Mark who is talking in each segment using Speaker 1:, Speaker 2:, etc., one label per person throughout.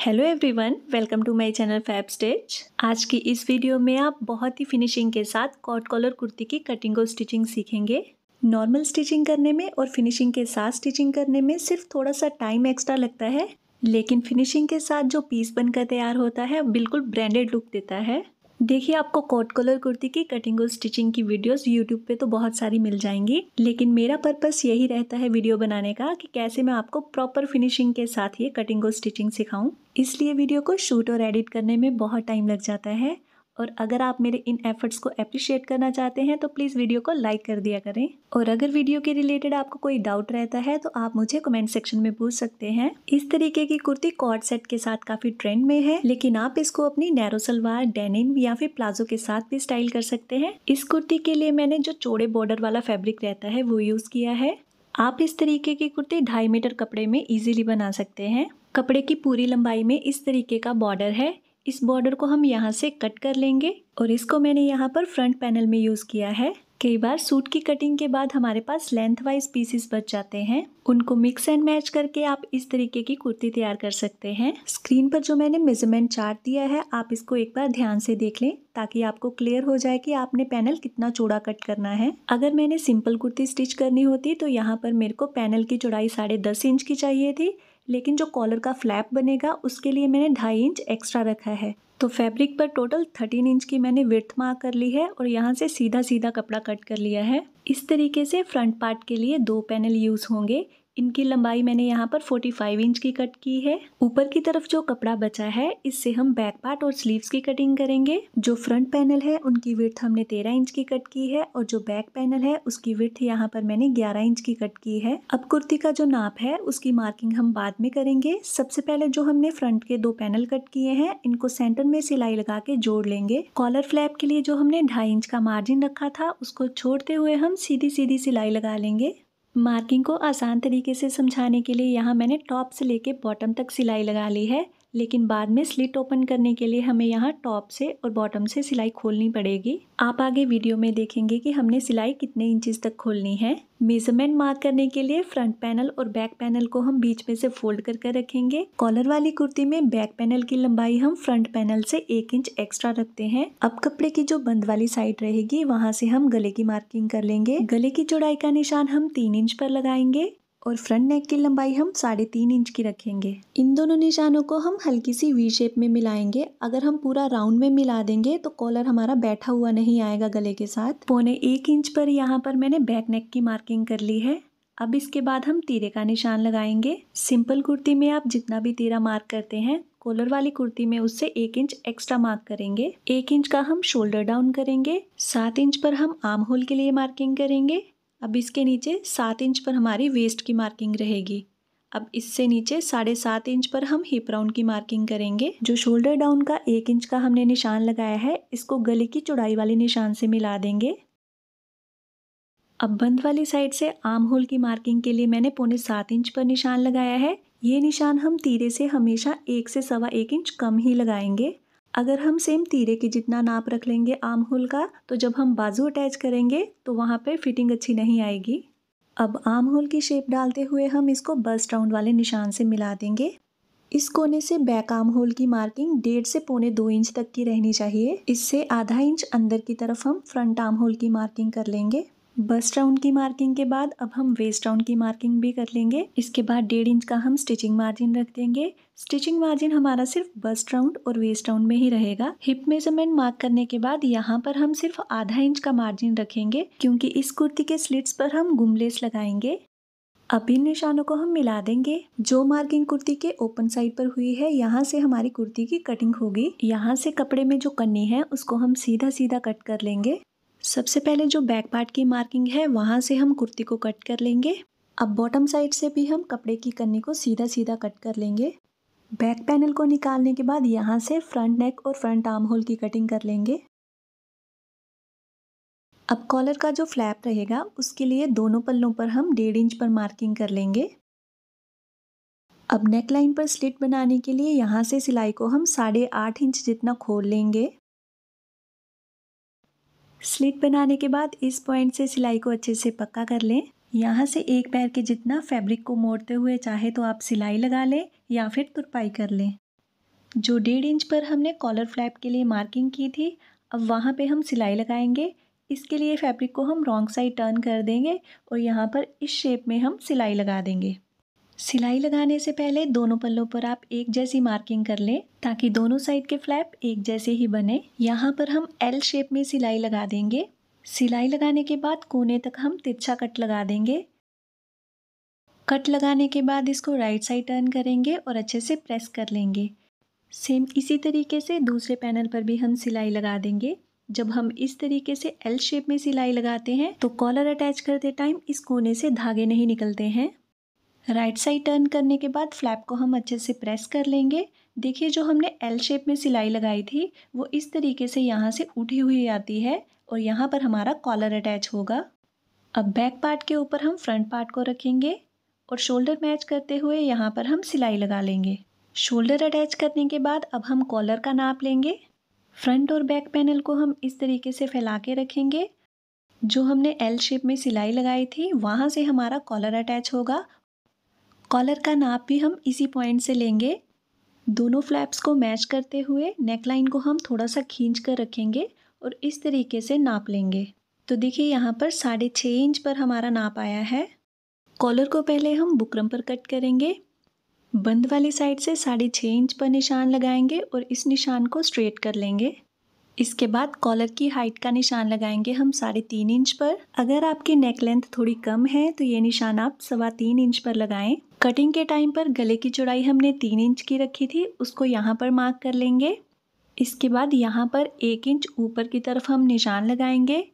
Speaker 1: Hello everyone, welcome to my channel Fab Stitch. आज की इस वीडियो में आप बहुत ही फिनिशिंग के साथ कॉट कॉलर कुर्ती की कटिंग और स्टिचिंग सीखेंगे। नॉर्मल स्टिचिंग करने में और फिनिशिंग के साथ स्टिचिंग करने में सिर्फ थोड़ा सा टाइम एक्स्ट्रा लगता है, लेकिन फिनिशिंग के साथ जो पीस बनकर तैयार होता है बिल्कुल ब्रांडेड लुक देता है। देखिए, आपको कॉट कॉलर कुर्ती की कटिंग और स्टिचिंग की वीडियोस यूट्यूब पे तो बहुत सारी मिल जाएंगी, लेकिन मेरा पर्पस यही रहता है वीडियो बनाने का कि कैसे मैं आपको प्रॉपर फिनिशिंग के साथ ये कटिंग और स्टिचिंग सिखाऊं। इसलिए वीडियो को शूट और एडिट करने में बहुत टाइम लग जाता है, और अगर आप मेरे इन एफर्ट्स को अप्रिशिएट करना चाहते हैं तो प्लीज़ वीडियो को लाइक कर दिया करें। और अगर वीडियो के रिलेटेड आपको कोई डाउट रहता है तो आप मुझे कमेंट सेक्शन में पूछ सकते हैं। इस तरीके की कुर्ती कॉर्ड सेट के साथ काफ़ी ट्रेंड में है, लेकिन आप इसको अपनी नैरो सलवार, डेनिम या फिर प्लाजो के साथ भी स्टाइल कर सकते हैं। इस कुर्ती के लिए मैंने जो चौड़े बॉर्डर वाला फैब्रिक रहता है वो यूज़ किया है। आप इस तरीके की कुर्ती 2.5 मीटर कपड़े में इजीली बना सकते हैं। कपड़े की पूरी लंबाई में इस तरीके का बॉर्डर है। इस बॉर्डर को हम यहाँ से कट कर लेंगे और इसको मैंने यहाँ पर फ्रंट पैनल में यूज़ किया है। कई बार सूट की कटिंग के बाद हमारे पास लेंथ वाइज पीसेस बच जाते हैं, उनको मिक्स एंड मैच करके आप इस तरीके की कुर्ती तैयार कर सकते हैं। स्क्रीन पर जो मैंने मेजरमेंट चार्ट दिया है, आप इसको एक बार ध्यान से देख लें ताकि आपको क्लियर हो जाए कि आपने पैनल कितना चौड़ा कट करना है। अगर मैंने सिंपल कुर्ती स्टिच करनी होती तो यहाँ पर मेरे को पैनल की चौड़ाई 10.5 इंच की चाहिए थी, लेकिन जो कॉलर का फ्लैप बनेगा उसके लिए मैंने 2.5 इंच एक्स्ट्रा रखा है। तो फैब्रिक पर टोटल 13 इंच की मैंने विड्थ मार्क कर ली है और यहाँ से सीधा सीधा कपड़ा कट कर लिया है। इस तरीके से फ्रंट पार्ट के लिए 2 पैनल यूज़ होंगे। इनकी लंबाई मैंने यहाँ पर 45 इंच की कट की है। ऊपर की तरफ जो कपड़ा बचा है इससे हम बैक पार्ट और स्लीव्स की कटिंग करेंगे। जो फ्रंट पैनल है उनकी विड्थ हमने 13 इंच की कट की है और जो बैक पैनल है उसकी विड्थ यहाँ पर मैंने 11 इंच की कट की है। अब कुर्ती का जो नाप है उसकी मार्किंग हम बाद में करेंगे। सबसे पहले जो हमने फ्रंट के 2 पैनल कट किए हैं इनको सेंटर में सिलाई लगा के जोड़ लेंगे। कॉलर फ्लैप के लिए जो हमने 2.5 इंच का मार्जिन रखा था उसको छोड़ते हुए हम सीधी सीधी सिलाई लगा लेंगे। मार्किंग को आसान तरीके से समझाने के लिए यहाँ मैंने टॉप से लेके बॉटम तक सिलाई लगा ली है, लेकिन बाद में स्लिट ओपन करने के लिए हमें यहाँ टॉप से और बॉटम से सिलाई खोलनी पड़ेगी। आप आगे वीडियो में देखेंगे कि हमने सिलाई कितने इंचेस तक खोलनी है। मेजरमेंट मार्क करने के लिए फ्रंट पैनल और बैक पैनल को हम बीच में से फोल्ड करके रखेंगे। कॉलर वाली कुर्ती में बैक पैनल की लंबाई हम फ्रंट पैनल से 1 इंच एक्स्ट्रा रखते हैं। अब कपड़े की जो बंद वाली साइड रहेगी वहां से हम गले की मार्किंग कर लेंगे। गले की चौड़ाई का निशान हम 3 इंच पर लगाएंगे और फ्रंट नेक की लंबाई हम 3.5 इंच की रखेंगे। इन दोनों निशानों को हम हल्की सी वी शेप में मिलाएंगे। अगर हम पूरा राउंड में मिला देंगे तो कॉलर हमारा बैठा हुआ नहीं आएगा गले के साथ। 1.25 इंच पर यहाँ पर मैंने बैक नेक की मार्किंग कर ली है। अब इसके बाद हम तीरे का निशान लगाएंगे। सिंपल कुर्ती में आप जितना भी तीरा मार्क करते हैं, कॉलर वाली कुर्ती में उससे 1 इंच एक्स्ट्रा मार्क करेंगे। 1 इंच का हम शोल्डर डाउन करेंगे। 7 इंच पर हम आर्म होल के लिए मार्किंग करेंगे। अब इसके नीचे 7 इंच पर हमारी वेस्ट की मार्किंग रहेगी। अब इससे नीचे 7.5 इंच पर हम हिप राउंड की मार्किंग करेंगे। जो शोल्डर डाउन का 1 इंच का हमने निशान लगाया है इसको गले की चौड़ाई वाले निशान से मिला देंगे। अब बंद वाली साइड से आर्म होल की मार्किंग के लिए मैंने 7.25 इंच पर निशान लगाया है। ये निशान हम तीरे से हमेशा 1 से 1.25 इंच कम ही लगाएंगे। अगर हम सेम तीरे के जितना नाप रख लेंगे आर्म होल का, तो जब हम बाजू अटैच करेंगे तो वहाँ पे फिटिंग अच्छी नहीं आएगी। अब आर्म होल की शेप डालते हुए हम इसको बस्ट राउंड वाले निशान से मिला देंगे। इस कोने से बैक आर्म होल की मार्किंग 1.5 से 2.25 इंच तक की रहनी चाहिए। इससे आधा इंच अंदर की तरफ हम फ्रंट आर्म होल की मार्किंग कर लेंगे। बस्ट राउंड की मार्किंग के बाद अब हम वेस्ट राउंड की मार्किंग भी कर लेंगे। इसके बाद 1.5 इंच का हम स्टिचिंग मार्जिन रख देंगे। स्टिचिंग मार्जिन हमारा सिर्फ बस्ट राउंड और वेस्ट राउंड में ही रहेगा। हिप मेजरमेंट मार्क करने के बाद यहाँ पर हम सिर्फ आधा इंच का मार्जिन रखेंगे, क्योंकि इस कुर्ती के स्लिट्स पर हम गुमलेस लगाएंगे। अब इन निशानों को हम मिला देंगे। जो मार्किंग कुर्ती के ओपन साइड पर हुई है यहाँ से हमारी कुर्ती की कटिंग होगी। यहाँ से कपड़े में जो कन्नी है उसको हम सीधा सीधा कट कर लेंगे। सबसे पहले जो बैक पार्ट की मार्किंग है वहाँ से हम कुर्ती को कट कर लेंगे। अब बॉटम साइड से भी हम कपड़े की कन्नी को सीधा सीधा कट कर लेंगे। बैक पैनल को निकालने के बाद यहाँ से फ्रंट नेक और फ्रंट आर्म होल की कटिंग कर लेंगे। अब कॉलर का जो फ्लैप रहेगा उसके लिए दोनों पल्लों पर हम 1.5 इंच पर मार्किंग कर लेंगे। अब नेक लाइन पर स्लिट बनाने के लिए यहाँ से सिलाई को हम 8.5 इंच जितना खोल लेंगे। स्लिट बनाने के बाद इस पॉइंट से सिलाई को अच्छे से पक्का कर लें। यहाँ से एक पैर के जितना फैब्रिक को मोड़ते हुए चाहे तो आप सिलाई लगा लें या फिर तुरपाई कर लें। जो 1.5 इंच पर हमने कॉलर फ्लैप के लिए मार्किंग की थी, अब वहाँ पे हम सिलाई लगाएंगे। इसके लिए फैब्रिक को हम रॉन्ग साइड टर्न कर देंगे और यहाँ पर इस शेप में हम सिलाई लगा देंगे। सिलाई लगाने से पहले दोनों पल्लों पर आप एक जैसी मार्किंग कर लें ताकि दोनों साइड के फ्लैप एक जैसे ही बने। यहाँ पर हम एल शेप में सिलाई लगा देंगे। सिलाई लगाने के बाद कोने तक हम तिरछा कट लगा देंगे। कट लगाने के बाद इसको राइट साइड टर्न करेंगे और अच्छे से प्रेस कर लेंगे। सेम इसी तरीके से दूसरे पैनल पर भी हम सिलाई लगा देंगे। जब हम इस तरीके से एल शेप में सिलाई लगाते हैं तो कॉलर अटैच करते टाइम इस कोने से धागे नहीं निकलते हैं। राइट साइड टर्न करने के बाद फ्लैप को हम अच्छे से प्रेस कर लेंगे। देखिए जो हमने एल शेप में सिलाई लगाई थी वो इस तरीके से यहाँ से उठी हुई आती है और यहाँ पर हमारा कॉलर अटैच होगा। अब बैक पार्ट के ऊपर हम फ्रंट पार्ट को रखेंगे और शोल्डर मैच करते हुए यहाँ पर हम सिलाई लगा लेंगे। शोल्डर अटैच करने के बाद अब हम कॉलर का नाप लेंगे। फ्रंट और बैक पैनल को हम इस तरीके से फैला के रखेंगे। जो हमने एल शेप में सिलाई लगाई थी वहाँ से हमारा कॉलर अटैच होगा। कॉलर का नाप भी हम इसी पॉइंट से लेंगे। दोनों फ्लैप्स को मैच करते हुए नेकलाइन को हम थोड़ा सा खींच कर रखेंगे और इस तरीके से नाप लेंगे। तो देखिए यहाँ पर 6.5 इंच पर हमारा नाप आया है। कॉलर को पहले हम बुकरम पर कट करेंगे। बंद वाली साइड से 6.5 इंच पर निशान लगाएंगे और इस निशान को स्ट्रेट कर लेंगे। इसके बाद कॉलर की हाइट का निशान लगाएंगे हम 3.5 इंच पर। अगर आपकी नेक लेंथ थोड़ी कम है तो ये निशान आप 3.25 इंच पर लगाएं। कटिंग के टाइम पर गले की चौड़ाई हमने 3 इंच की रखी थी, उसको यहाँ पर मार्क कर लेंगे। इसके बाद यहाँ पर 1 इंच ऊपर की तरफ हम निशान लगाएंगे।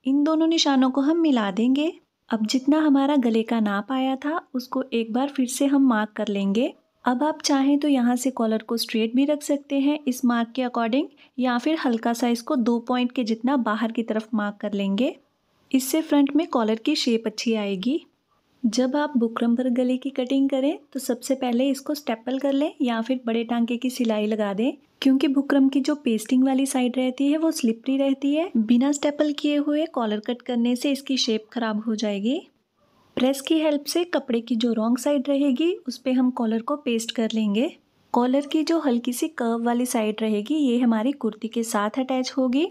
Speaker 1: इन दोनों निशानों को हम मिला देंगे। अब जितना हमारा गले का नाप आया था उसको एक बार फिर से हम मार्क कर लेंगे। अब आप चाहें तो यहाँ से कॉलर को स्ट्रेट भी रख सकते हैं इस मार्क के अकॉर्डिंग, या फिर हल्का सा इसको 2 पॉइंट के जितना बाहर की तरफ मार्क कर लेंगे। इससे फ्रंट में कॉलर की शेप अच्छी आएगी। जब आप बुकरम पर गले की कटिंग करें तो सबसे पहले इसको स्टेपल कर लें या फिर बड़े टांके की सिलाई लगा दें, क्योंकि बुकरम की जो पेस्टिंग वाली साइड रहती है वो स्लिपरी रहती है। बिना स्टेपल किए हुए कॉलर कट करने से इसकी शेप खराब हो जाएगी। प्रेस की हेल्प से कपड़े की जो रॉन्ग साइड रहेगी उस पे हम कॉलर को पेस्ट कर लेंगे। कॉलर की जो हल्की सी कर्व वाली साइड रहेगी ये हमारी कुर्ती के साथ अटैच होगी।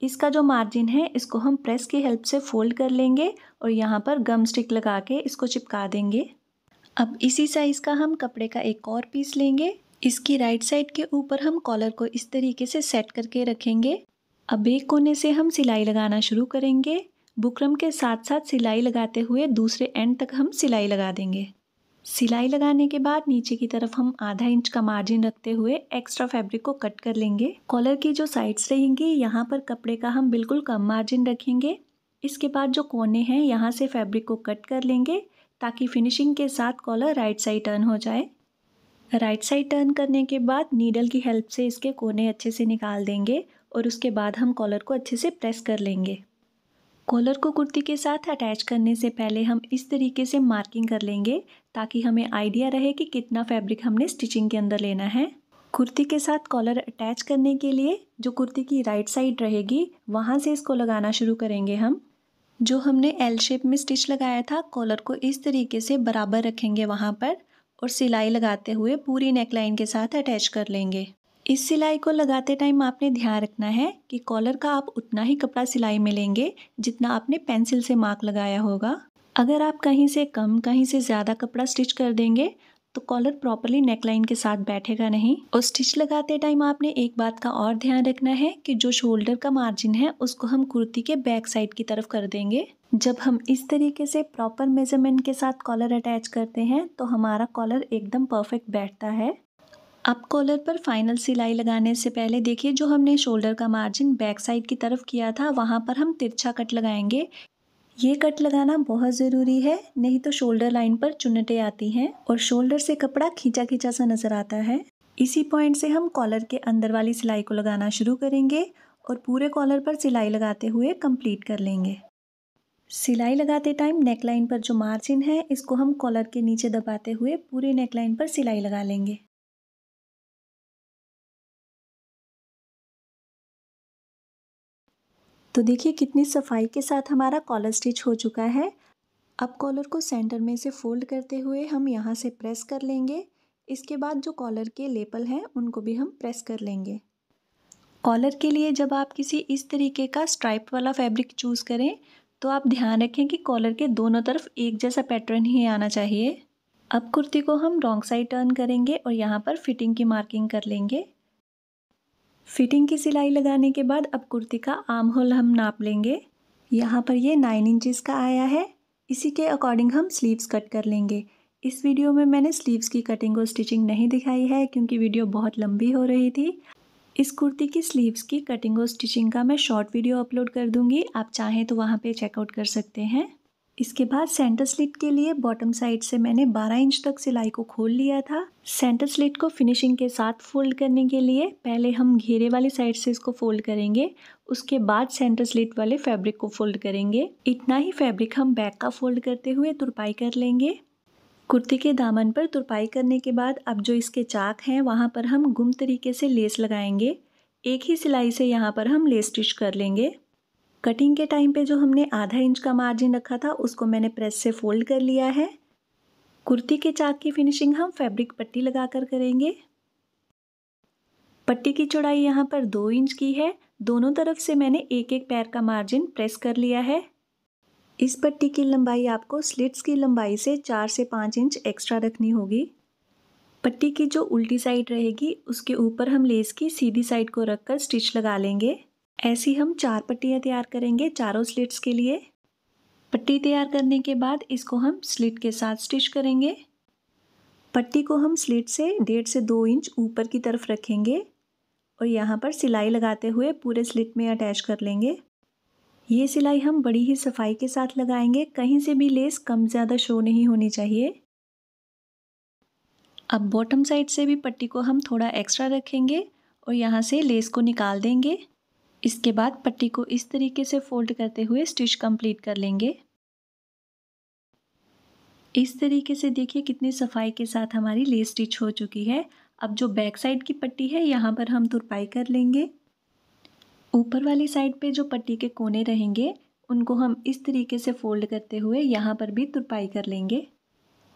Speaker 1: इसका जो मार्जिन है इसको हम प्रेस की हेल्प से फोल्ड कर लेंगे और यहाँ पर गम स्टिक लगा के इसको चिपका देंगे। अब इसी साइज़ का हम कपड़े का एक और पीस लेंगे। इसकी राइट साइड के ऊपर हम कॉलर को इस तरीके से सेट करके रखेंगे। अब एक कोने से हम सिलाई लगाना शुरू करेंगे। बुकरम के साथ साथ सिलाई लगाते हुए दूसरे एंड तक हम सिलाई लगा देंगे। सिलाई लगाने के बाद नीचे की तरफ हम आधा इंच का मार्जिन रखते हुए एक्स्ट्रा फैब्रिक को कट कर लेंगे। कॉलर की जो साइड्स रहेंगी यहाँ पर कपड़े का हम बिल्कुल कम मार्जिन रखेंगे। इसके बाद जो कोने हैं यहाँ से फैब्रिक को कट कर लेंगे ताकि फिनिशिंग के साथ कॉलर राइट साइड टर्न हो जाए। राइट साइड टर्न करने के बाद नीडल की हेल्प से इसके कोने अच्छे से निकाल देंगे और उसके बाद हम कॉलर को अच्छे से प्रेस कर लेंगे। कॉलर को कुर्ती के साथ अटैच करने से पहले हम इस तरीके से मार्किंग कर लेंगे ताकि हमें आइडिया रहे कि कितना फैब्रिक हमने स्टिचिंग के अंदर लेना है। कुर्ती के साथ कॉलर अटैच करने के लिए जो कुर्ती की राइट साइड रहेगी वहाँ से इसको लगाना शुरू करेंगे हम। जो हमने एल शेप में स्टिच लगाया था कॉलर को इस तरीके से बराबर रखेंगे वहाँ पर और सिलाई लगाते हुए पूरी नेकलाइन के साथ अटैच कर लेंगे। इस सिलाई को लगाते टाइम आपने ध्यान रखना है कि कॉलर का आप उतना ही कपड़ा सिलाई में लेंगे जितना आपने पेंसिल से मार्क लगाया होगा। अगर आप कहीं से कम कहीं से ज़्यादा कपड़ा स्टिच कर देंगे तो कॉलर प्रॉपरली नेकलाइन के साथ बैठेगा नहीं। और स्टिच लगाते टाइम आपने एक बात का और ध्यान रखना है कि जो शोल्डर का मार्जिन है उसको हम कुर्ती के बैक साइड की तरफ कर देंगे। जब हम इस तरीके से प्रॉपर मेजरमेंट के साथ कॉलर अटैच करते हैं तो हमारा कॉलर एकदम परफेक्ट बैठता है। अब कॉलर पर फाइनल सिलाई लगाने से पहले देखिए जो हमने शोल्डर का मार्जिन बैक साइड की तरफ किया था वहाँ पर हम तिरछा कट लगाएंगे। ये कट लगाना बहुत ज़रूरी है, नहीं तो शोल्डर लाइन पर चुन्नटें आती हैं और शोल्डर से कपड़ा खींचा खींचा सा नज़र आता है। इसी पॉइंट से हम कॉलर के अंदर वाली सिलाई को लगाना शुरू करेंगे और पूरे कॉलर पर सिलाई लगाते हुए कंप्लीट कर लेंगे। सिलाई लगाते टाइम नेकलाइन पर जो मार्जिन है इसको हम कॉलर के नीचे दबाते हुए पूरी नेकलाइन पर सिलाई लगा लेंगे। तो देखिए कितनी सफाई के साथ हमारा कॉलर स्टिच हो चुका है। अब कॉलर को सेंटर में से फोल्ड करते हुए हम यहाँ से प्रेस कर लेंगे। इसके बाद जो कॉलर के लेपल हैं उनको भी हम प्रेस कर लेंगे। कॉलर के लिए जब आप किसी इस तरीके का स्ट्राइप वाला फैब्रिक चूज़ करें तो आप ध्यान रखें कि कॉलर के दोनों तरफ एक जैसा पैटर्न ही आना चाहिए। अब कुर्ती को हम रॉन्ग साइड टर्न करेंगे और यहाँ पर फिटिंग की मार्किंग कर लेंगे। फिटिंग की सिलाई लगाने के बाद अब कुर्ती का आर्म होल हम नाप लेंगे। यहाँ पर ये 9 इंचज़ का आया है। इसी के अकॉर्डिंग हम स्लीव्स कट कर लेंगे। इस वीडियो में मैंने स्लीव्स की कटिंग और स्टिचिंग नहीं दिखाई है क्योंकि वीडियो बहुत लंबी हो रही थी। इस कुर्ती की स्लीव्स की कटिंग और स्टिचिंग का मैं शॉर्ट वीडियो अपलोड कर दूंगी, आप चाहें तो वहाँ पे चेकआउट कर सकते हैं। इसके बाद सेंटर स्लिट के लिए बॉटम साइड से मैंने 12 इंच तक सिलाई को खोल लिया था। सेंटर स्लिट को फिनिशिंग के साथ फोल्ड करने के लिए पहले हम घेरे वाली साइड से इसको फोल्ड करेंगे, उसके बाद सेंटर स्लिट वाले फैब्रिक को फोल्ड करेंगे। इतना ही फैब्रिक हम बैक का फोल्ड करते हुए तुरपाई कर लेंगे। कुर्ती के दामन पर तुरपाई करने के बाद अब जो इसके चाक हैं वहाँ पर हम गुम तरीके से लेस लगाएंगे। एक ही सिलाई से यहाँ पर हम लेस स्टिच कर लेंगे। कटिंग के टाइम पे जो हमने आधा इंच का मार्जिन रखा था उसको मैंने प्रेस से फोल्ड कर लिया है। कुर्ती के चाक की फिनिशिंग हम फैब्रिक पट्टी लगाकर करेंगे। पट्टी की चौड़ाई यहाँ पर 2 इंच की है। दोनों तरफ से मैंने एक एक पैर का मार्जिन प्रेस कर लिया है। इस पट्टी की लंबाई आपको स्लिट्स की लंबाई से 4 से 5 इंच एक्स्ट्रा रखनी होगी। पट्टी की जो उल्टी साइड रहेगी उसके ऊपर हम लेस की सीधी साइड को रखकर स्टिच लगा लेंगे। ऐसी हम 4 पट्टियाँ तैयार करेंगे चारों स्लिट्स के लिए। पट्टी तैयार करने के बाद इसको हम स्लिट के साथ स्टिच करेंगे। पट्टी को हम स्लिट से 1.5 से 2 इंच ऊपर की तरफ रखेंगे और यहाँ पर सिलाई लगाते हुए पूरे स्लिट में अटैच कर लेंगे। ये सिलाई हम बड़ी ही सफाई के साथ लगाएंगे, कहीं से भी लेस कम ज़्यादा शो नहीं होनी चाहिए। अब बॉटम साइड से भी पट्टी को हम थोड़ा एक्स्ट्रा रखेंगे और यहाँ से लेस को निकाल देंगे। इसके बाद पट्टी को इस तरीके से फोल्ड करते हुए स्टिच कंप्लीट कर लेंगे। इस तरीके से देखिए कितनी सफाई के साथ हमारी लेस स्टिच हो चुकी है। अब जो बैक साइड की पट्टी है यहाँ पर हम तुरपाई कर लेंगे। ऊपर वाली साइड पे जो पट्टी के कोने रहेंगे उनको हम इस तरीके से फोल्ड करते हुए यहाँ पर भी तुरपाई कर लेंगे।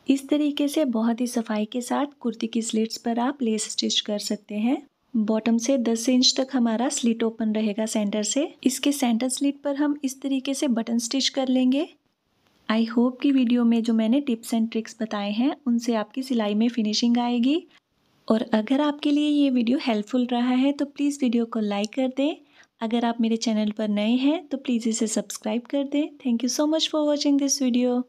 Speaker 1: इस तरीके से बहुत ही सफाई के साथ कुर्ती की स्लिट्स पर आप लेस स्टिच कर सकते हैं। बॉटम से 10 इंच तक हमारा स्लिट ओपन रहेगा सेंटर से। इसके सेंटर स्लिट पर हम इस तरीके से बटन स्टिच कर लेंगे। आई होप कि वीडियो में जो मैंने टिप्स एंड ट्रिक्स बताए हैं उनसे आपकी सिलाई में फिनिशिंग आएगी। और अगर आपके लिए ये वीडियो हेल्पफुल रहा है तो प्लीज़ वीडियो को लाइक कर दें। अगर आप मेरे चैनल पर नए हैं तो प्लीज़ इसे सब्सक्राइब कर दें। Thank you so much for watching this video.